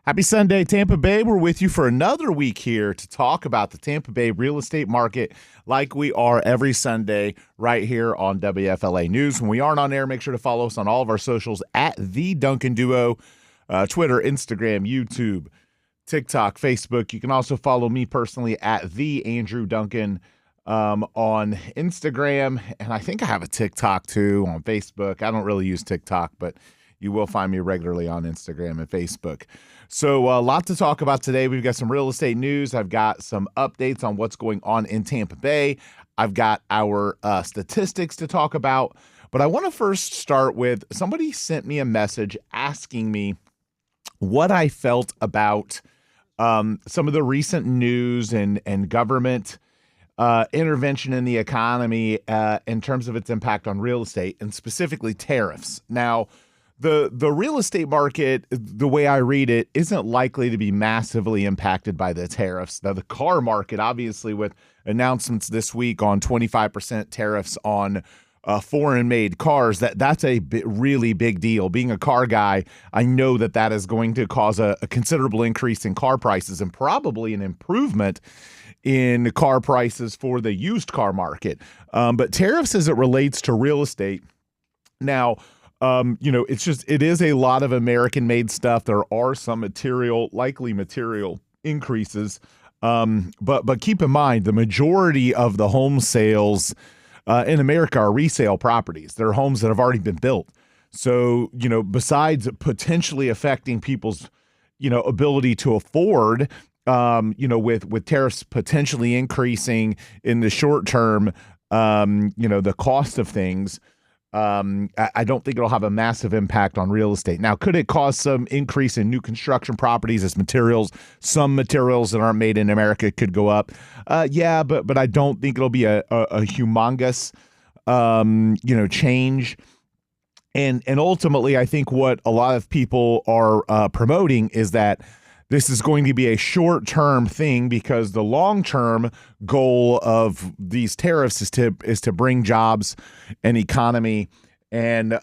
Happy Sunday, Tampa Bay. We're with you for another week here to talk about the Tampa Bay real estate market like we are every Sunday right here on WFLA News. When we aren't on air, make sure to follow us on all of our socials at The Duncan Duo, Twitter, Instagram, YouTube, TikTok, Facebook. You can also follow me personally at The Andrew Duncan on Instagram. And I think I have a TikTok too on Facebook. I don't really use TikTok, but you will find me regularly on Instagram and Facebook. So a lot to talk about today. We've got some real estate news. I've got some updates on what's going on in Tampa Bay. I've got our statistics to talk about. But I want to first start with somebody sent me a message asking me what I felt about some of the recent news and government intervention in the economy in terms of its impact on real estate and specifically tariffs. Now, the real estate market, the way I read it, isn't likely to be massively impacted by the tariffs. Now, the car market, obviously, with announcements this week on 25% tariffs on foreign-made cars, that's a really big deal. Being a car guy, I know that is going to cause a considerable increase in car prices and probably an improvement in car prices for the used car market. But tariffs as it relates to real estate, now, it is a lot of American-made stuff. There are some likely material increases. But keep in mind, the majority of the home sales in America are resale properties. They're homes that have already been built. So, besides potentially affecting people's, ability to afford, with tariffs potentially increasing in the short term, the cost of things, I don't think it'll have a massive impact on real estate. Now, could it cause some increase in new construction properties as some materials that aren't made in America could go up? Yeah, but I don't think it'll be a humongous, change. And ultimately, I think what a lot of people are promoting is that this is going to be a short-term thing because the long-term goal of these tariffs is to bring jobs and economy and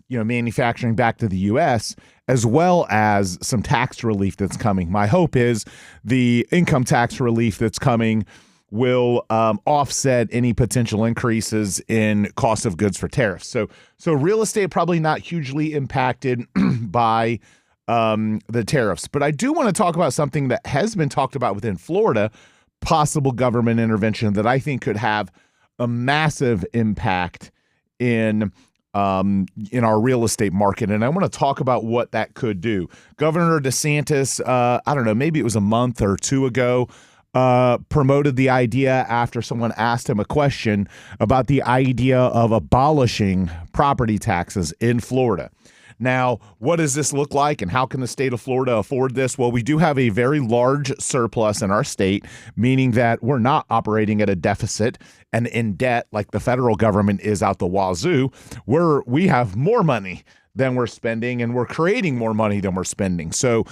manufacturing back to the U.S., as well as some tax relief that's coming. My hope is the income tax relief that's coming will offset any potential increases in cost of goods for tariffs. So real estate probably not hugely impacted by the tariffs. But I do want to talk about something that has been talked about within Florida, possible government intervention that I think could have a massive impact in our real estate market. And I want to talk about what that could do. Governor DeSantis, I don't know, maybe it was a month or two ago, promoted the idea after someone asked him a question about the idea of abolishing property taxes in Florida. Now, what does this look like and how can the state of Florida afford this? Well, we do have a very large surplus in our state, meaning that we're not operating at a deficit and in debt like the federal government is out the wazoo. We have more money than we're spending and we're creating more money than we're spending. So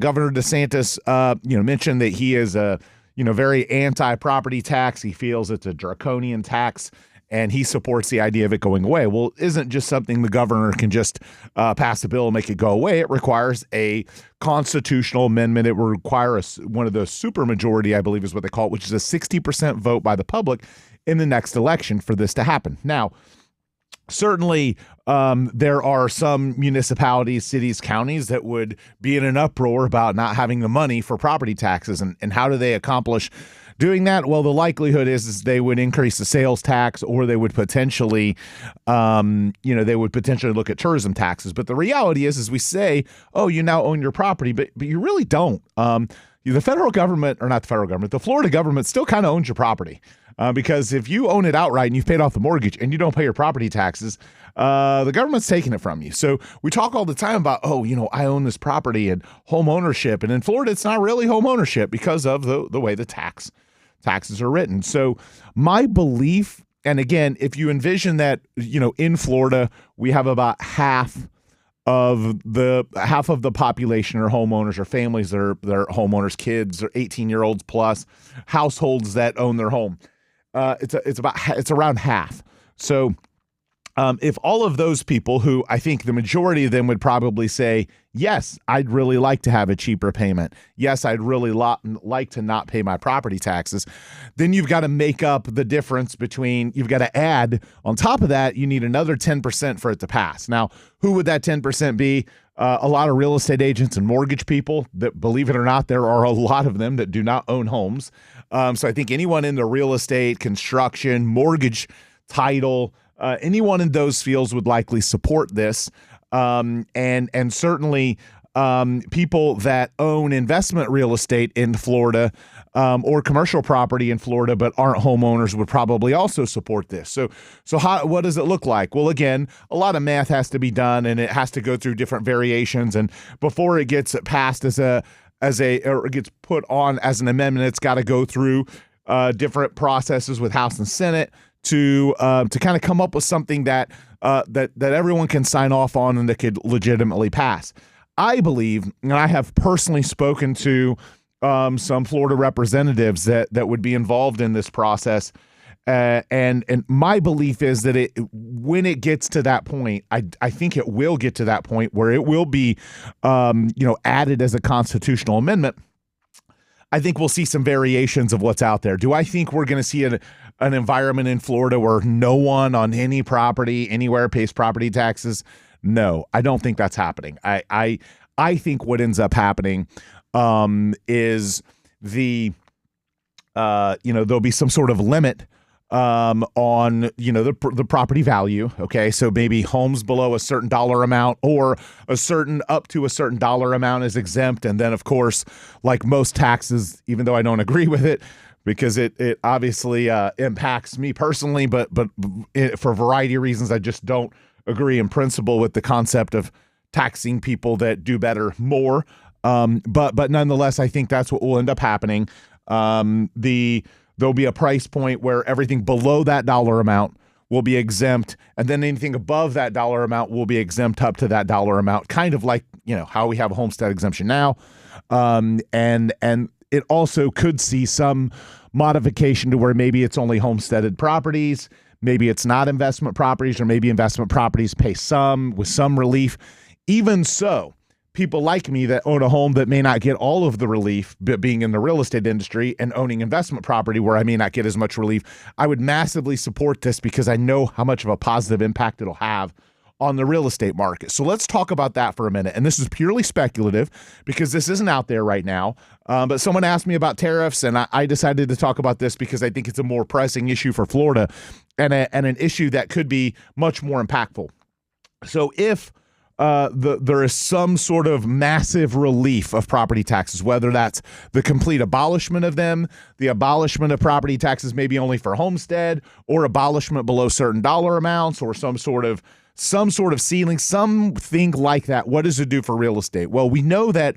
Governor DeSantis, mentioned that he is very anti-property tax. He feels it's a draconian tax, and he supports the idea of it going away. Well, it isn't just something the governor can just pass a bill and make it go away. It requires a constitutional amendment. It will require one of the supermajority, I believe is what they call it, which is a 60% vote by the public in the next election for this to happen. Now, certainly, there are some municipalities, cities, counties that would be in an uproar about not having the money for property taxes. And how do they accomplish doing that? Well, the likelihood is they would increase the sales tax, or they would potentially, look at tourism taxes. But the reality is we say, oh, you now own your property, but you really don't. The federal government, or not the federal government, the Florida government still kind of owns your property. Because if you own it outright and you've paid off the mortgage and you don't pay your property taxes, the government's taking it from you. So we talk all the time about, I own this property and home ownership. And in Florida, it's not really home ownership because of the way the taxes are written. So my belief, and again, if you envision that, in Florida, we have about half of the population are homeowners, or families that are homeowners, kids or 18-year-olds plus, households that own their home. It's around half. So if all of those people, who I think the majority of them would probably say, yes, I'd really like to have a cheaper payment. Yes, I'd really like to not pay my property taxes. Then you've got to make up the difference between, you've got to add on top of that, you need another 10% for it to pass. Now, who would that 10% be? A lot of real estate agents and mortgage people that, believe it or not, there are a lot of them that do not own homes. So I think anyone in the real estate, construction, mortgage, title, anyone in those fields would likely support this, and certainly people that own investment real estate in Florida or commercial property in Florida but aren't homeowners would probably also support this. So what does it look like? Well, again, a lot of math has to be done, and it has to go through different variations. And before it gets passed or it gets put on as an amendment, it's got to go through different processes with House and Senate to kind of come up with something that everyone can sign off on and that could legitimately pass. I believe, and I have personally spoken to some Florida representatives that would be involved in this process, and my belief is that when it gets to that point, I think it will get to that point where it will be added as a constitutional amendment. I think we'll see some variations of what's out there. Do I think we're going to see an environment in Florida where no one on any property anywhere pays property taxes? No, I don't think that's happening. I think what ends up happening is there'll be some sort of limit on the property value. Okay, so maybe homes below a certain dollar amount or up to a certain dollar amount is exempt, and then of course, like most taxes, even though I don't agree with it, because it obviously impacts me personally, but for a variety of reasons, I just don't agree in principle with the concept of taxing people that do better more. But nonetheless, I think that's what will end up happening. There'll be a price point where everything below that dollar amount will be exempt, and then anything above that dollar amount will be exempt up to that dollar amount, kind of like how we have a homestead exemption now. And it also could see some modification to where maybe it's only homesteaded properties, maybe it's not investment properties, or maybe investment properties pay with some relief. Even so, people like me that own a home that may not get all of the relief, but being in the real estate industry and owning investment property where I may not get as much relief, I would massively support this because I know how much of a positive impact it'll have on the real estate market. So let's talk about that for a minute. And this is purely speculative because this isn't out there right now. But someone asked me about tariffs, and I decided to talk about this because I think it's a more pressing issue for Florida and an issue that could be much more impactful. So if there is some sort of massive relief of property taxes, whether that's the complete abolishment of them, the abolishment of property taxes maybe only for homestead, or abolishment below certain dollar amounts, or some sort of ceiling, something like that. What does it do for real estate? Well, we know that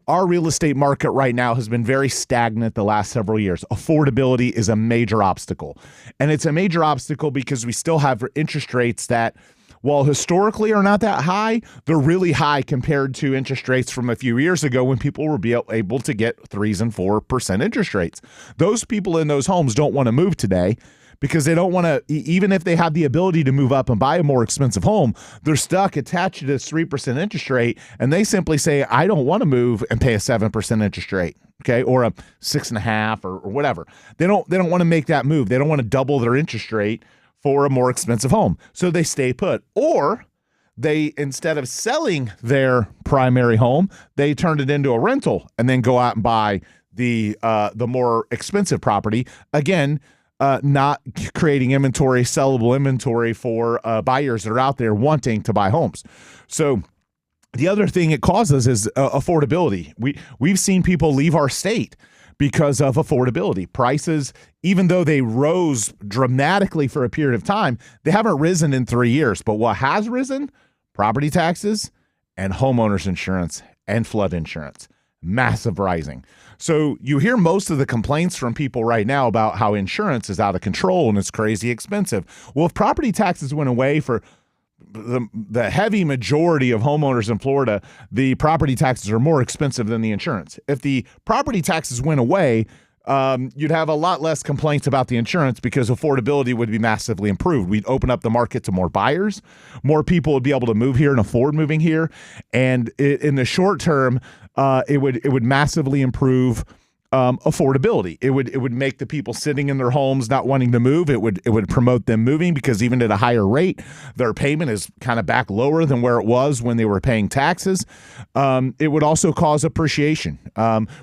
our real estate market right now has been very stagnant the last several years. Affordability is a major obstacle. And it's a major obstacle because we still have interest rates that, while historically are not that high, they're really high compared to interest rates from a few years ago when people were able to get 3% and 4% interest rates. Those people in those homes don't want to move today because they don't want to, even if they have the ability to move up and buy a more expensive home, they're stuck attached to this 3% interest rate, and they simply say, I don't want to move and pay a 7% interest rate, okay, or a 6.5% or whatever. They don't want to make that move. They don't want to double their interest rate for a more expensive home. So they stay put. Or they, instead of selling their primary home, they turn it into a rental and then go out and buy the more expensive property. Again, not creating sellable inventory for buyers that are out there wanting to buy homes. So the other thing it causes is affordability. We've seen people leave our state because of affordability. Prices, even though they rose dramatically for a period of time, they haven't risen in 3 years. But what has risen? Property taxes and homeowners insurance and flood insurance. Massive rising. So you hear most of the complaints from people right now about how insurance is out of control and it's crazy expensive. Well, if property taxes went away for the heavy majority of homeowners in Florida, the property taxes are more expensive than the insurance. If the property taxes went away, you'd have a lot less complaints about the insurance because affordability would be massively improved. We'd open up the market to more buyers. More people would be able to move here and afford moving here. And in the short term, it would massively improve affordability. It would make the people sitting in their homes not wanting to move. It would promote them moving because even at a higher rate, their payment is kind of back lower than where it was when they were paying taxes. It would also cause appreciation.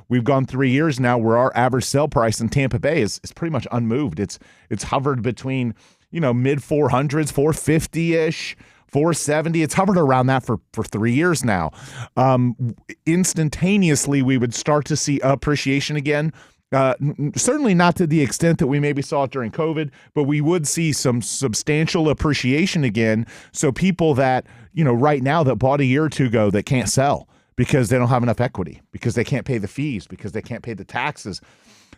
We've gone 3 years now where our average sale price in Tampa Bay is pretty much unmoved. It's hovered between mid 400s, 450-ish. 470. It's hovered around that for 3 years now. Instantaneously, we would start to see appreciation again. Certainly not to the extent that we maybe saw it during COVID, but we would see some substantial appreciation again. So people that, right now that bought a year or two ago that can't sell because they don't have enough equity, because they can't pay the fees, because they can't pay the taxes.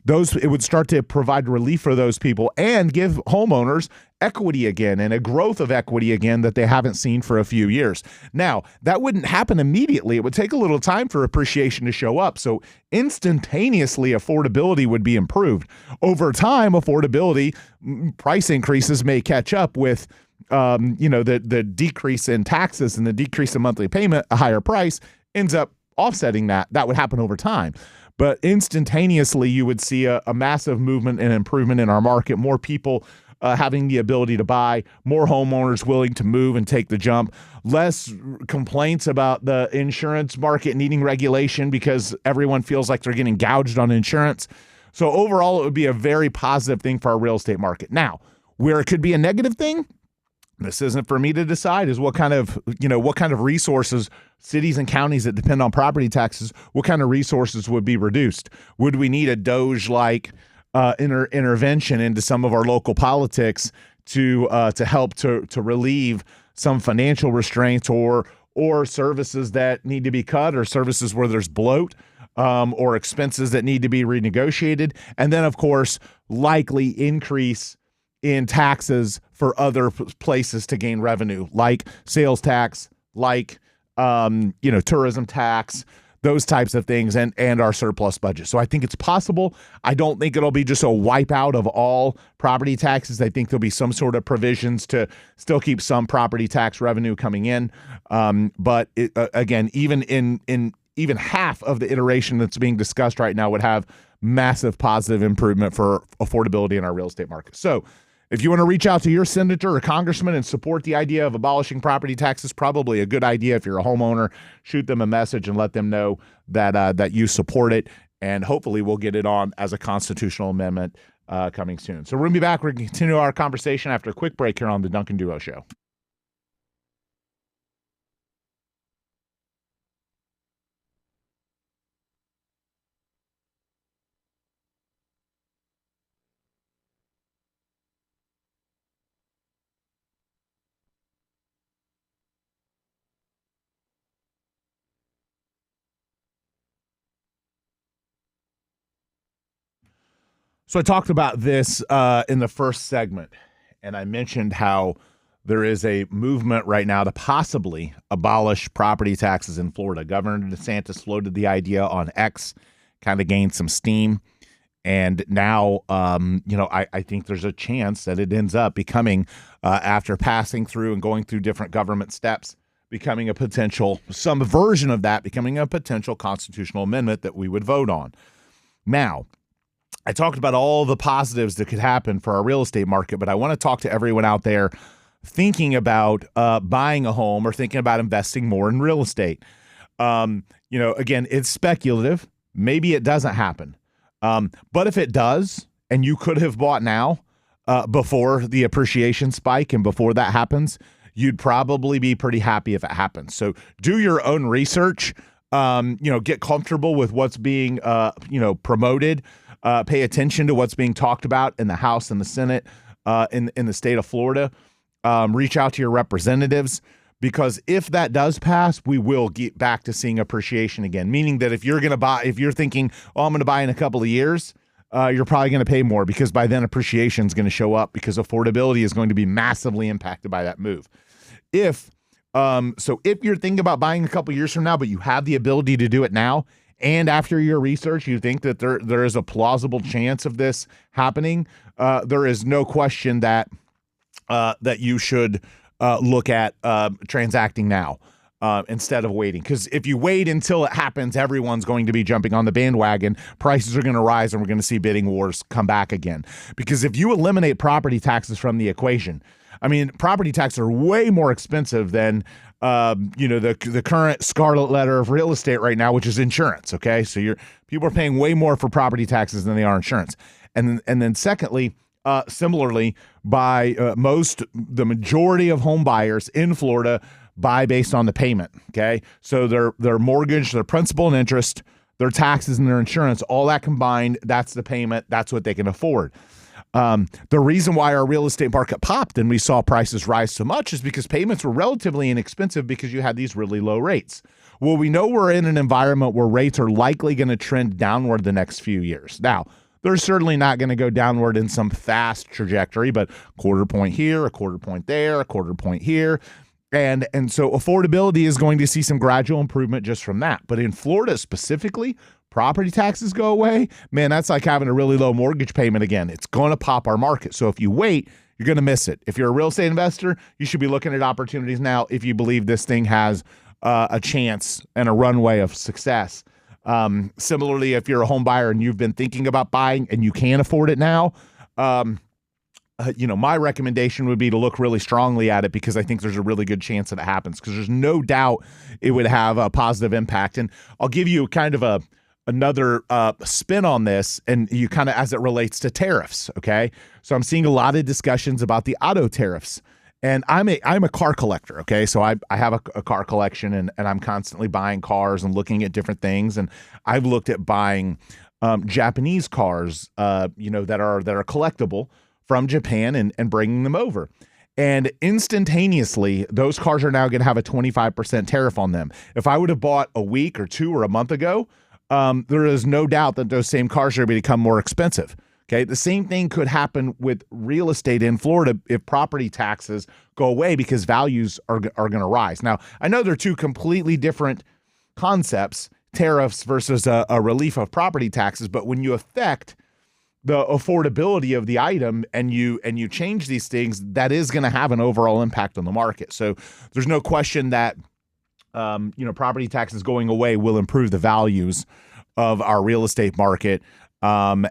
It would start to provide relief for those people and give homeowners equity again and a growth of equity again that they haven't seen for a few years. Now, that wouldn't happen immediately. It would take a little time for appreciation to show up. So instantaneously, affordability would be improved. Over time, affordability, price increases may catch up with the decrease in taxes and the decrease in monthly payment. A higher price ends up offsetting that. That would happen over time. But instantaneously, you would see a massive movement and improvement in our market, more people having the ability to buy, more homeowners willing to move and take the jump, less complaints about the insurance market needing regulation because everyone feels like they're getting gouged on insurance. So overall, it would be a very positive thing for our real estate market. Now, where it could be a negative thing, this isn't for me to decide, is what kind of resources cities and counties that depend on property taxes, what kind of resources would be reduced? Would we need a DOGE-like intervention into some of our local politics to help to relieve some financial restraints or services that need to be cut or services where there's bloat or expenses that need to be renegotiated? And then, of course, likely increase in taxes for other places to gain revenue, like sales tax, like tourism tax, those types of things, and our surplus budget. So I think it's possible. I don't think it'll be just a wipeout of all property taxes. I think there'll be some sort of provisions to still keep some property tax revenue coming in. But again, even half of the iteration that's being discussed right now would have massive positive improvement for affordability in our real estate market. So if you want to reach out to your senator or congressman and support the idea of abolishing property taxes, probably a good idea. If you're a homeowner, shoot them a message and let them know that you support it, and hopefully we'll get it on as a constitutional amendment coming soon. So we're going to be back. We're going to continue our conversation after a quick break here on the Duncan Duo Show. So I talked about this in the first segment, and I mentioned how there is a movement right now to possibly abolish property taxes in Florida. Governor DeSantis floated the idea on X, kind of gained some steam, and now, I think there's a chance that it ends up becoming, after passing through and going through different government steps, becoming some version of that, becoming a potential constitutional amendment that we would vote on. Now, I talked about all the positives that could happen for our real estate market, but I want to talk to everyone out there thinking about buying a home or thinking about investing more in real estate. Again, it's speculative. Maybe it doesn't happen. But if it does, and you could have bought now before the appreciation spike and before that happens, you'd probably be pretty happy if it happens. So do your own research, get comfortable with what's being, promoted. Pay attention to what's being talked about in the House and the Senate in the state of Florida. Reach out to your representatives, because if that does pass, we will get back to seeing appreciation again. Meaning that if you're thinking, I'm going to buy in a couple of years, you're probably going to pay more, because by then appreciation is going to show up, because affordability is going to be massively impacted by that move. If you're thinking about buying a couple of years from now, but you have the ability to do it now, and after your research, you think that there is a plausible chance of this happening, there is no question that that you should look at transacting now instead of waiting. Because if you wait until it happens, everyone's going to be jumping on the bandwagon. Prices are going to rise, and we're going to see bidding wars come back again. Because if you eliminate property taxes from the equation, I mean, property taxes are way more expensive than the current scarlet letter of real estate right now, which is insurance. Okay, so people are paying way more for property taxes than they are insurance. And then secondly, similarly, the majority of home buyers in Florida buy based on the payment. Okay, so their mortgage, their principal and interest, their taxes, and their insurance, all that combined, that's the payment. That's what they can afford. The reason why our real estate market popped and we saw prices rise so much is because payments were relatively inexpensive because you had these really low rates. Well, we know we're in an environment where rates are likely going to trend downward the next few years. Now, they're certainly not going to go downward in some fast trajectory, but quarter point here, a quarter point there, a quarter point here. And so affordability is going to see some gradual improvement just from that. But in Florida specifically, property taxes go away, man, that's like having a really low mortgage payment again. It's going to pop our market. So if you wait, you're going to miss it. If you're a real estate investor, you should be looking at opportunities now if you believe this thing has a chance and a runway of success. Similarly, if you're a home buyer and you've been thinking about buying and you can't afford it now, my recommendation would be to look really strongly at it because I think there's a really good chance that it happens because there's no doubt it would have a positive impact. And I'll give you kind of another spin on this, and you kind of as it relates to tariffs. Okay, so I'm seeing a lot of discussions about the auto tariffs, and I'm a car collector. Okay, so I have a car collection, and I'm constantly buying cars and looking at different things, and I've looked at buying Japanese cars, that are collectible from Japan and bringing them over. And instantaneously, those cars are now going to have a 25% tariff on them. If I would have bought a week or two or a month ago, there is no doubt that those same cars are going to become more expensive. Okay, the same thing could happen with real estate in Florida if property taxes go away because values are going to rise. Now, I know they're two completely different concepts, tariffs versus a relief of property taxes, but when you affect the affordability of the item and you change these things, that is going to have an overall impact on the market. So there's no question that property taxes going away will improve the values of our real estate market, and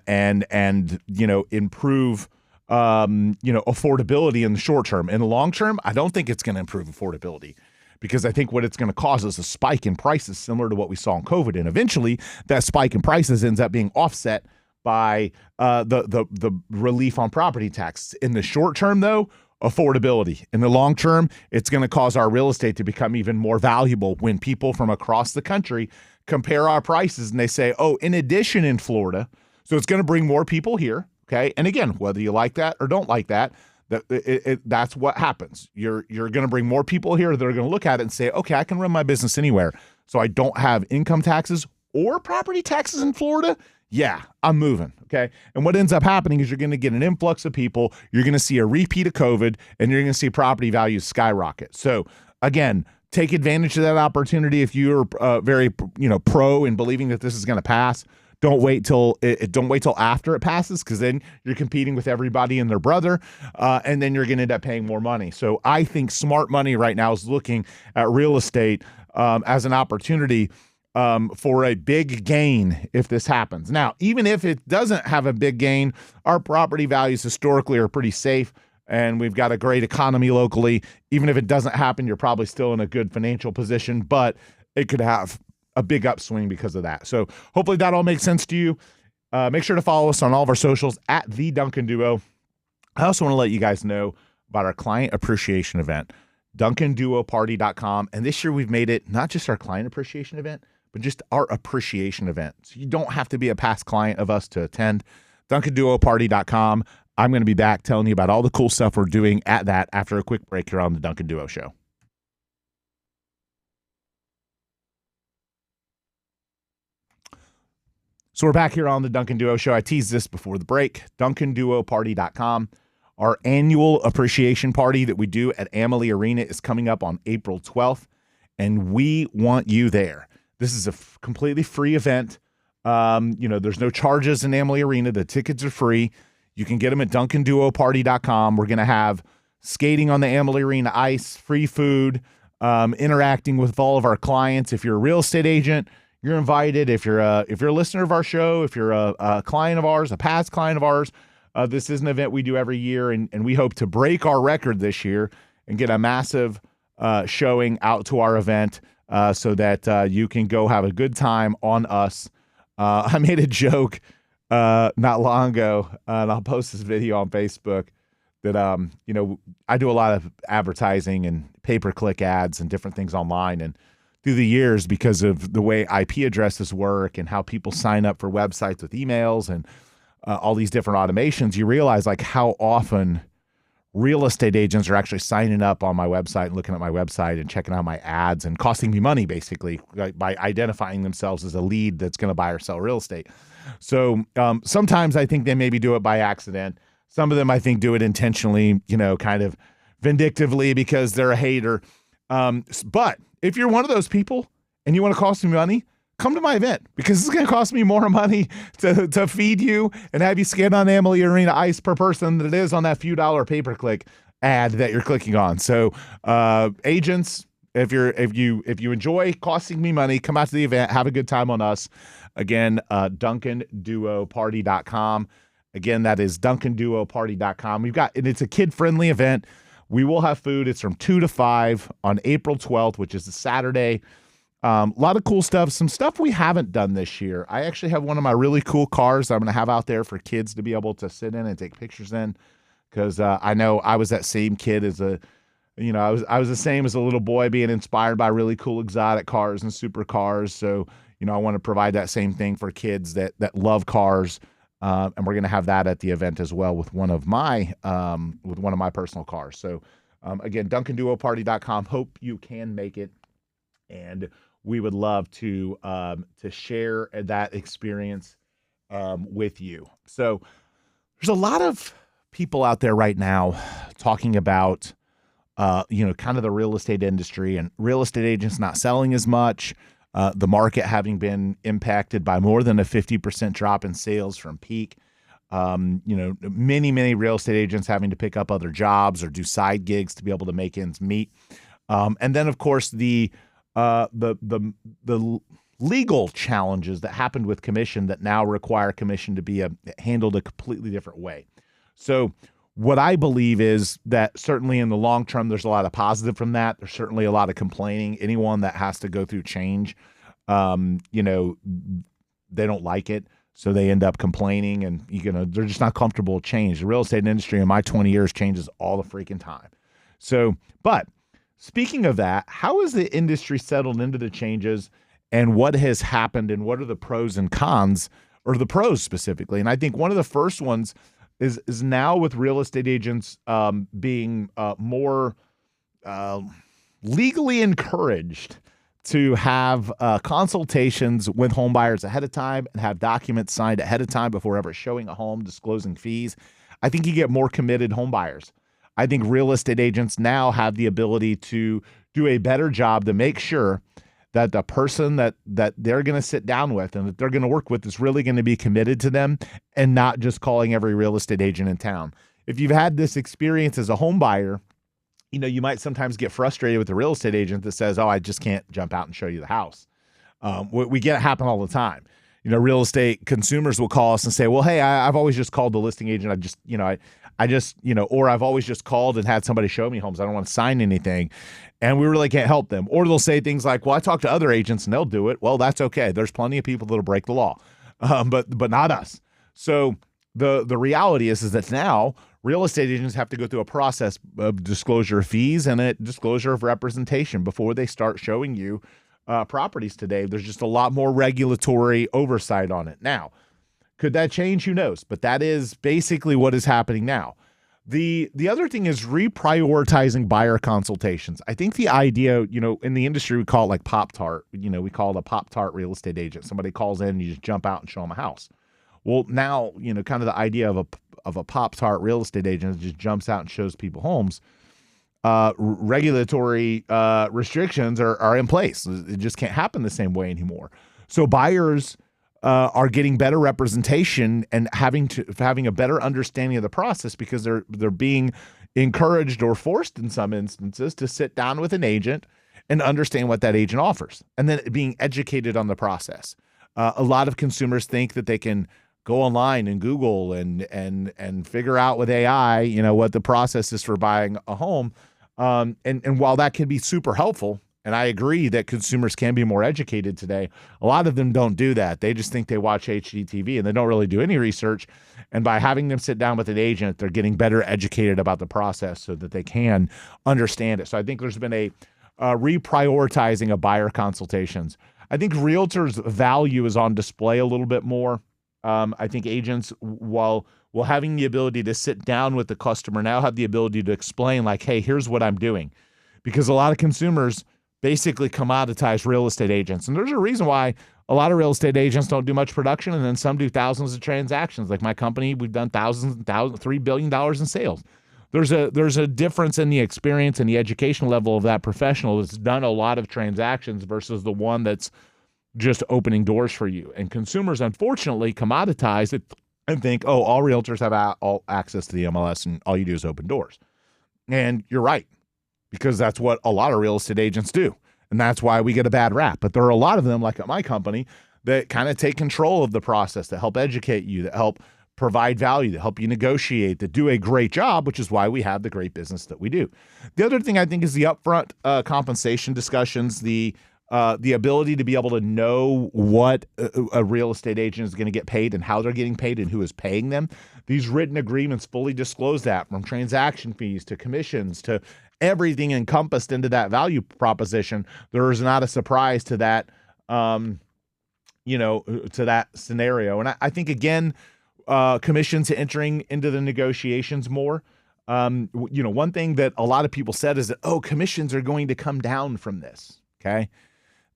improve affordability in the short term. In the long term, I don't think it's going to improve affordability because I think what it's going to cause is a spike in prices similar to what we saw in COVID, and eventually that spike in prices ends up being offset by the relief on property tax. In the short term, though, affordability. In the long term, it's going to cause our real estate to become even more valuable when people from across the country compare our prices and they say, oh, in addition in Florida, so it's going to bring more people here. Okay. And again, whether you like that or don't like that, that's what happens. You're going to bring more people here that are going to look at it and say, okay, I can run my business anywhere. So I don't have income taxes or property taxes in Florida. Yeah, I'm moving. Okay. And what ends up happening is you're going to get an influx of people. You're going to see a repeat of COVID, and you're going to see property values skyrocket. So again, take advantage of that opportunity. If you're very, pro in believing that this is going to pass, don't wait till after it passes, because then you're competing with everybody and their brother, and then you're going to end up paying more money. So I think smart money right now is looking at real estate as an opportunity for a big gain if this happens. Now, even if it doesn't have a big gain, our property values historically are pretty safe, and we've got a great economy locally. Even if it doesn't happen, you're probably still in a good financial position, but it could have a big upswing because of that. So hopefully that all makes sense to you. Make sure to follow us on all of our socials at The Duncan Duo. I also want to let you guys know about our client appreciation event, DuncanDuoParty.com. And this year we've made it not just our client appreciation event, but just our appreciation event. So you don't have to be a past client of us to attend. DuncanDuoParty.com. I'm going to be back telling you about all the cool stuff we're doing at that after a quick break here on the Duncan Duo Show. So we're back here on the Duncan Duo Show. I teased this before the break. DuncanDuoParty.com. Our annual appreciation party that we do at Amalie Arena is coming up on April 12th, and we want you there. This is a completely free event. There's no charges in Amalie Arena. The tickets are free. You can get them at DuncanDuoParty.com. We're going to have skating on the Amalie Arena ice, free food, interacting with all of our clients. If you're a real estate agent, you're invited. If you're a listener of our show, if you're a client of ours, a past client of ours, this is an event we do every year, and we hope to break our record this year and get a massive showing out to our event so that you can go have a good time on us. I made a joke not long ago, and I'll post this video on Facebook, that I do a lot of advertising and pay-per-click ads and different things online, and through the years, because of the way IP addresses work and how people sign up for websites with emails and all these different automations, you realize like how often real estate agents are actually signing up on my website and looking at my website and checking out my ads and costing me money, basically, by identifying themselves as a lead that's going to buy or sell real estate. So sometimes I think they maybe do it by accident. Some of them I think do it intentionally, kind of vindictively because they're a hater. But if you're one of those people and you want to cost me money, come to my event, because it's going to cost me more money to feed you and have you skate on Amalie Arena ice per person than it is on that few dollar pay-per-click ad that you're clicking on. So agents, if you enjoy costing me money, come out to the event, have a good time on us. Again, DuncanDuoParty.com. Again, that is DuncanDuoParty.com. And it's a kid-friendly event. We will have food. It's from 2 to 5 on April 12th, which is a Saturday. A lot of cool stuff, some stuff we haven't done this year. I actually have one of my really cool cars that I'm going to have out there for kids to be able to sit in and take pictures in, because I know I was that same kid as I was the same as a little boy, being inspired by really cool exotic cars and supercars. So, I want to provide that same thing for kids that love cars. And we're going to have that at the event as well with one of my personal cars. So, again, DuncanDuoParty.com. Hope you can make it. And we would love to share that experience with you. So there's a lot of people out there right now talking about, kind of the real estate industry and real estate agents not selling as much, the market having been impacted by more than a 50% drop in sales from peak. Many, many real estate agents having to pick up other jobs or do side gigs to be able to make ends meet. And then, of course, the legal challenges that happened with commission that now require commission to be handled a completely different way. So what I believe is that certainly in the long term, there's a lot of positive from that. There's certainly a lot of complaining. Anyone that has to go through change, they don't like it. So they end up complaining, and they're just not comfortable with change. The real estate industry in my 20 years changes all the freaking time. So, but speaking of that, how has the industry settled into the changes, and what has happened, and what are the pros and cons, or the pros specifically? And I think one of the first ones is now with real estate agents being more legally encouraged to have consultations with home buyers ahead of time and have documents signed ahead of time before ever showing a home, disclosing fees. I think you get more committed home buyers. I think real estate agents now have the ability to do a better job to make sure that the person that they're going to sit down with and that they're going to work with is really going to be committed to them and not just calling every real estate agent in town. If you've had this experience as a home buyer, you might sometimes get frustrated with the real estate agent that says, "Oh, I just can't jump out and show you the house." We get it happen all the time. Real estate consumers will call us and say, "Well, hey, I've always just called the listing agent. Or I've always just called and had somebody show me homes. I don't want to sign anything." And we really can't help them. Or they'll say things like, "Well, I talked to other agents and they'll do it." Well, that's okay. There's plenty of people that'll break the law, but not us. So the reality is that now real estate agents have to go through a process of disclosure of fees and a disclosure of representation before they start showing you properties today. There's just a lot more regulatory oversight on it. Now, could that change? Who knows? But that is basically what is happening now. The other thing is reprioritizing buyer consultations. I think the idea, in the industry, we call it like Pop-Tart. We call it a Pop-Tart real estate agent. Somebody calls in and you just jump out and show them a house. Well, now, kind of the idea of a Pop-Tart real estate agent that just jumps out and shows people homes. regulatory restrictions are in place. It just can't happen the same way anymore. So buyers are getting better representation and having a better understanding of the process because they're being encouraged or forced in some instances to sit down with an agent and understand what that agent offers, and then being educated on the process. A lot of consumers think that they can go online and Google and figure out with AI, what the process is for buying a home. And while that can be super helpful, and I agree that consumers can be more educated today, a lot of them don't do that. They just think they watch HGTV and they don't really do any research. And by having them sit down with an agent, they're getting better educated about the process so that they can understand it. So I think there's been a reprioritizing of buyer consultations. I think realtors' value is on display a little bit more. I think agents, while having the ability to sit down with the customer, now have the ability to explain, like, hey, here's what I'm doing. Because a lot of consumers basically commoditize real estate agents. And there's a reason why a lot of real estate agents don't do much production, and then some do thousands of transactions. Like my company, we've done thousands, $3 billion in sales. There's a difference in the experience and the education level of that professional that's done a lot of transactions versus the one that's just opening doors for you. And consumers, unfortunately, commoditize it and think, oh, all realtors have all access to the MLS and all you do is open doors. And you're right, because that's what a lot of real estate agents do. And that's why we get a bad rap. But there are a lot of them, like at my company, that kind of take control of the process, that help educate you, that help provide value, that help you negotiate, that do a great job, which is why we have the great business that we do. The other thing I think is the upfront compensation discussions, the ability to be able to know what a real estate agent is going to get paid and how they're getting paid and who is paying them. These written agreements fully disclose that, from transaction fees to commissions to everything encompassed into that value proposition. There is not a surprise to that, to that scenario. And I think, again, commissions entering into the negotiations more. One thing that a lot of people said is that, commissions are going to come down from this. Okay.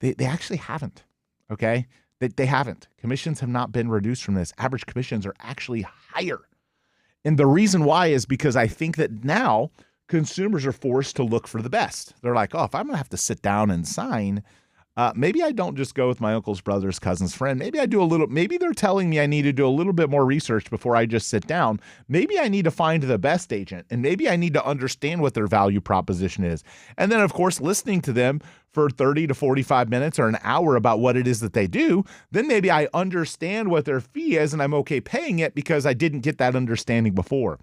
They actually haven't. Okay. They haven't. Commissions have not been reduced from this. Average commissions are actually higher. And the reason why is because I think that now consumers are forced to look for the best. They're like, if I'm going to have to sit down and sign, maybe I don't just go with my uncle's brother's cousin's friend. Maybe maybe they're telling me I need to do a little bit more research before I just sit down. Maybe I need to find the best agent, and maybe I need to understand what their value proposition is. And then, of course, listening to them for 30 to 45 minutes or an hour about what it is that they do, then maybe I understand what their fee is and I'm okay paying it because I didn't get that understanding before.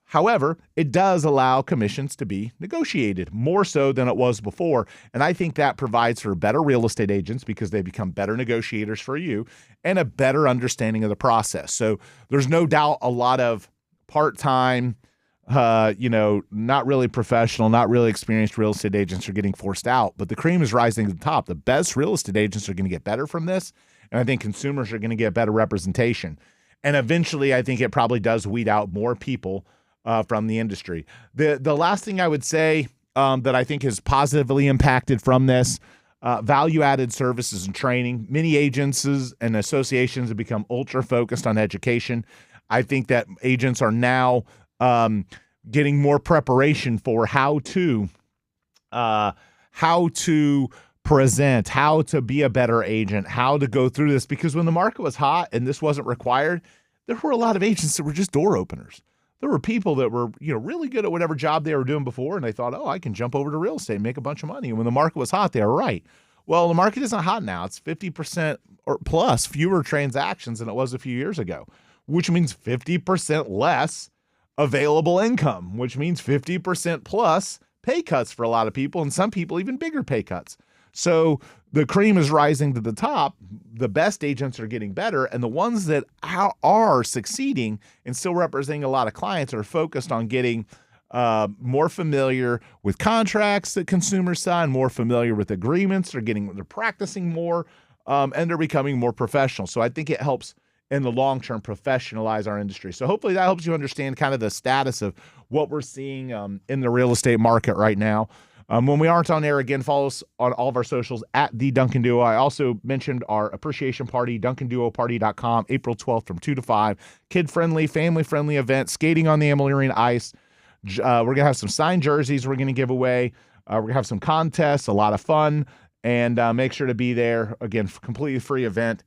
However, it does allow commissions to be negotiated more so than it was before. And I think that provides for better real estate agents because they become better negotiators for you and a better understanding of the process. So there's no doubt a lot of part-time, not really professional, not really experienced real estate agents are getting forced out, but the cream is rising to the top. The best real estate agents are going to get better from this. And I think consumers are going to get better representation. And eventually, I think it probably does weed out more people from the industry. The last thing I would say that I think has positively impacted from this, value-added services and training. Many agencies and associations have become ultra-focused on education. I think that agents are now getting more preparation for how to present, how to be a better agent, how to go through this. Because when the market was hot and this wasn't required, there were a lot of agents that were just door openers. There were people that were, really good at whatever job they were doing before, and they thought, I can jump over to real estate and make a bunch of money. And when the market was hot, they were right. Well, the market isn't hot now. It's 50% or plus fewer transactions than it was a few years ago, which means 50% less available income, which means 50% plus pay cuts for a lot of people, and some people even bigger pay cuts. So the cream is rising to the top. The best agents are getting better, and the ones that are succeeding and still representing a lot of clients are focused on getting more familiar with contracts that consumers sign, more familiar with agreements. They're practicing more, and they're becoming more professional. So I think it helps in the long term professionalize our industry. So hopefully that helps you understand kind of the status of what we're seeing in the real estate market right now. When we aren't on air, again, follow us on all of our socials at The Duncan Duo. I also mentioned our appreciation party, DuncanDuoParty.com, April 12th from 2 to 5. Kid-friendly, family-friendly event, skating on the Emery Ice, We're going to have some signed jerseys we're going to give away. We're going to have some contests, a lot of fun, and make sure to be there. Again, completely free event.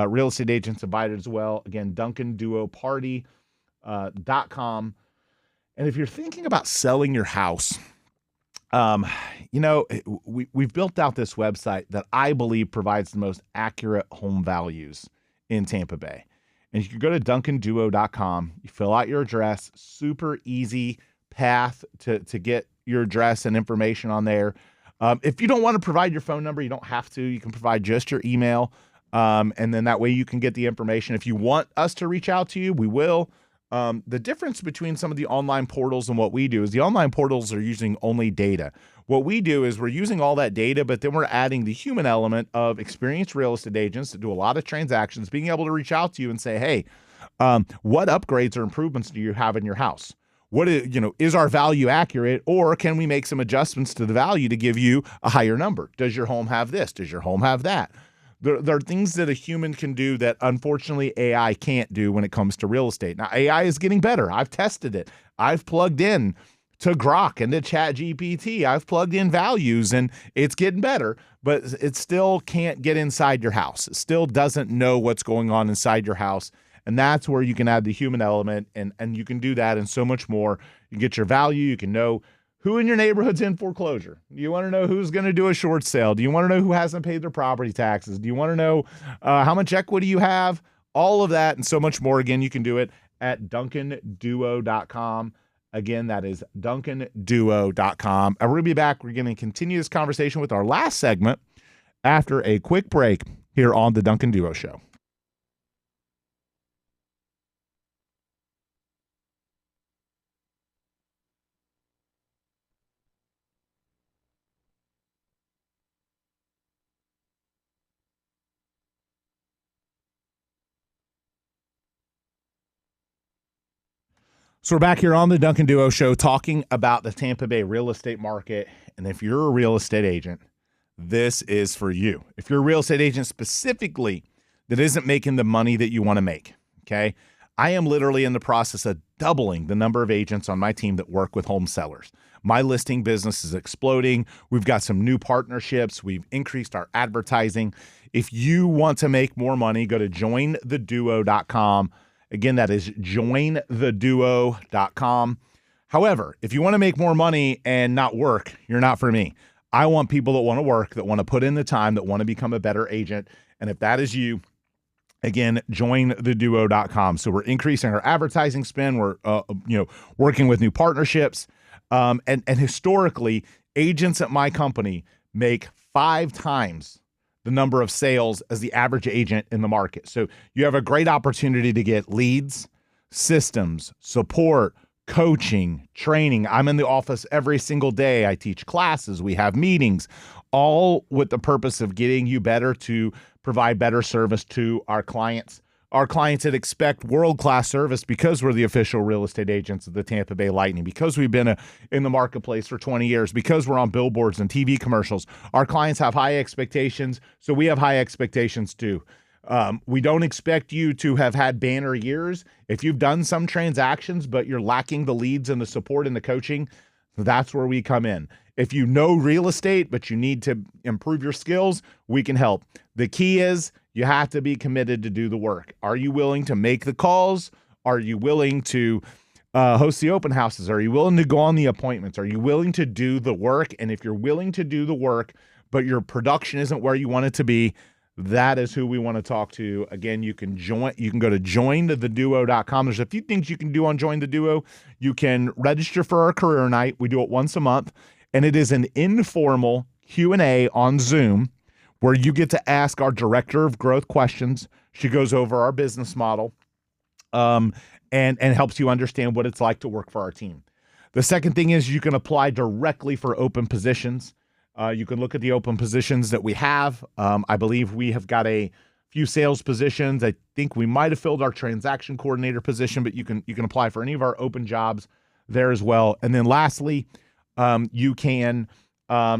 Real estate agents invited as well. Again, DuncanDuoParty.com. And if you're thinking about selling your house, we've built out this website that I believe provides the most accurate home values in Tampa Bay. And you can go to DuncanDuo.com. You fill out your address, super easy path to get your address and information on there. If you don't want to provide your phone number, you don't have to. You can provide just your email. And then that way you can get the information. If you want us to reach out to you, we will. The difference between some of the online portals and what we do is the online portals are using only data. What we do is we're using all that data, but then we're adding the human element of experienced real estate agents that do a lot of transactions, being able to reach out to you and say, hey, what upgrades or improvements do you have in your house? Is our value accurate, or can we make some adjustments to the value to give you a higher number? Does your home have this? Does your home have that? There are things that a human can do that, unfortunately, AI can't do when it comes to real estate. Now, AI is getting better. I've tested it. I've plugged in to Grok and to ChatGPT. I've plugged in values, and it's getting better, but it still can't get inside your house. It still doesn't know what's going on inside your house, and that's where you can add the human element, and you can do that and so much more. You get your value. You can know who in your neighborhood's in foreclosure. Do you want to know who's going to do a short sale? Do you want to know who hasn't paid their property taxes? Do you want to know how much equity you have? All of that and so much more. Again, you can do it at DuncanDuo.com. Again, that is DuncanDuo.com. And we're going to be back. We're going to continue this conversation with our last segment after a quick break here on the Duncan Duo Show. So we're back here on the Duncan Duo Show talking about the Tampa Bay real estate market. And if you're a real estate agent, this is for you. If you're a real estate agent specifically that isn't making the money that you want to make, okay? I am literally in the process of doubling the number of agents on my team that work with home sellers. My listing business is exploding. We've got some new partnerships. We've increased our advertising. If you want to make more money, go to jointheduo.com. Again, that is jointheduo.com. However, if you want to make more money and not work, you're not for me. I want people that want to work, that want to put in the time, that want to become a better agent. And if that is you, again, jointheduo.com. So we're increasing our advertising spend. We're working with new partnerships. And historically, agents at my company make 5 times the number of sales as the average agent in the market. So you have a great opportunity to get leads, systems, support, coaching, training. I'm in the office every single day. I teach classes. We have meetings, all with the purpose of getting you better to provide better service to our clients. Our clients that expect world-class service because we're the official real estate agents of the Tampa Bay Lightning, because we've been in the marketplace for 20 years, because we're on billboards and TV commercials. Our clients have high expectations, so we have high expectations too. We don't expect you to have had banner years. If you've done some transactions, but you're lacking the leads and the support and the coaching, that's where we come in. If you know real estate, but you need to improve your skills, we can help. The key is you have to be committed to do the work. Are you willing to make the calls? Are you willing to host the open houses? Are you willing to go on the appointments? Are you willing to do the work? And if you're willing to do the work, but your production isn't where you want it to be, that is who we want to talk to. Again, you can go to jointheduo.com. There's a few things you can do on Join the Duo. You can register for our career night. We do it once a month, and it is an informal Q&A on Zoom where you get to ask our director of growth questions. She goes over our business model and helps you understand what it's like to work for our team. The second thing is you can apply directly for open positions. You can look at the open positions that we have. I believe we have got a few sales positions. I think we might have filled our transaction coordinator position, but you can apply for any of our open jobs there as well. And then lastly, you can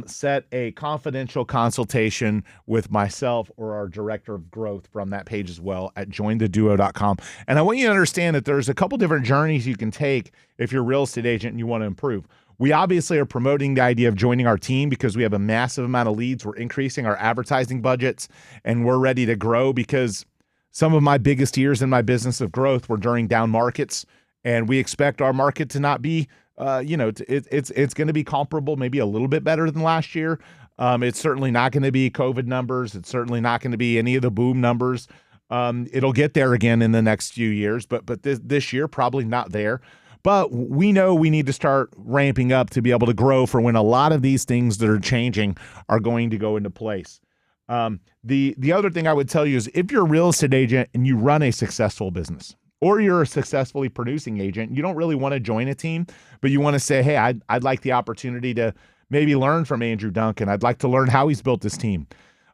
set a confidential consultation with myself or our director of growth from that page as well at jointheduo.com. And I want you to understand that there's a couple different journeys you can take if you're a real estate agent and you want to improve. We obviously are promoting the idea of joining our team because we have a massive amount of leads. We're increasing our advertising budgets and we're ready to grow because some of my biggest years in my business of growth were during down markets. And we expect our market to not be it's going to be comparable, maybe a little bit better than last year. It's certainly not going to be COVID numbers. It's certainly not going to be any of the boom numbers. It'll get there again in the next few years, but this year probably not there. But we know we need to start ramping up to be able to grow for when a lot of these things that are changing are going to go into place. The other thing I would tell you is if you're a real estate agent and you run a successful business, or you're a successfully producing agent, you don't really want to join a team, but you want to say, hey, I'd like the opportunity to maybe learn from Andrew Duncan. I'd like to learn how he's built this team.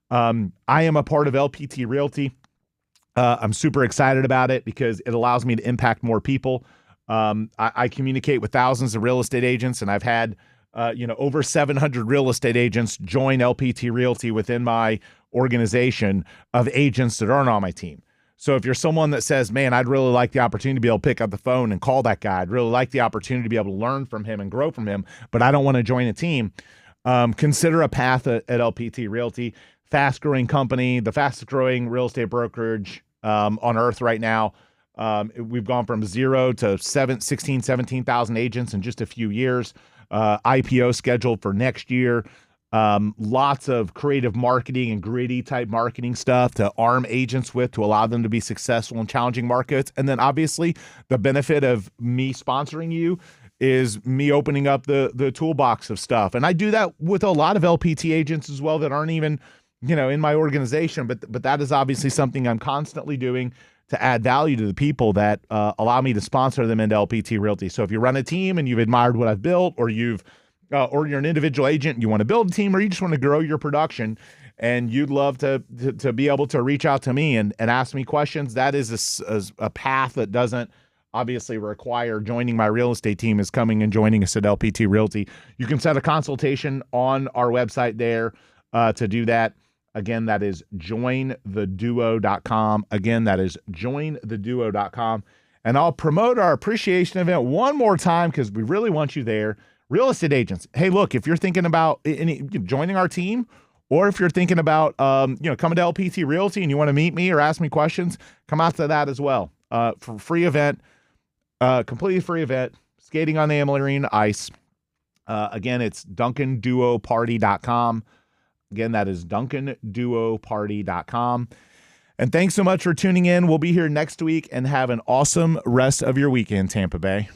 I am a part of LPT Realty. I'm super excited about it because it allows me to impact more people. I communicate with thousands of real estate agents, and I've had over 700 real estate agents join LPT Realty within my organization of agents that aren't on my team. So if you're someone that says, man, I'd really like the opportunity to be able to pick up the phone and call that guy, I'd really like the opportunity to be able to learn from him and grow from him, but I don't want to join a team, consider a path at LPT Realty. Fast-growing company, the fastest-growing real estate brokerage on earth right now. We've gone from 0 to 17,000 agents in just a few years. IPO scheduled for next year. Lots of creative marketing and gritty type marketing stuff to arm agents with to allow them to be successful in challenging markets. And then obviously the benefit of me sponsoring you is me opening up the toolbox of stuff. And I do that with a lot of LPT agents as well that aren't even, in my organization, but that is obviously something I'm constantly doing to add value to the people that allow me to sponsor them into LPT Realty. So if you run a team and you've admired what I've built, or you're an individual agent and you want to build a team, or you just want to grow your production and you'd love to be able to reach out to me and ask me questions, that is a path that doesn't obviously require joining my real estate team, is coming and joining us at LPT Realty. You can set a consultation on our website there to do that. Again, that is jointheduo.com. Again, that is jointheduo.com. And I'll promote our appreciation event one more time because we really want you there. Real estate agents, hey, look, if you're thinking about joining our team, or if you're thinking about coming to LPT Realty and you want to meet me or ask me questions, come out to that as well. For free event, completely free event, skating on the Ameline ice. Again, it's DuncanDuoParty.com. Again, that is DuncanDuoParty.com. And thanks so much for tuning in. We'll be here next week, and have an awesome rest of your weekend, Tampa Bay.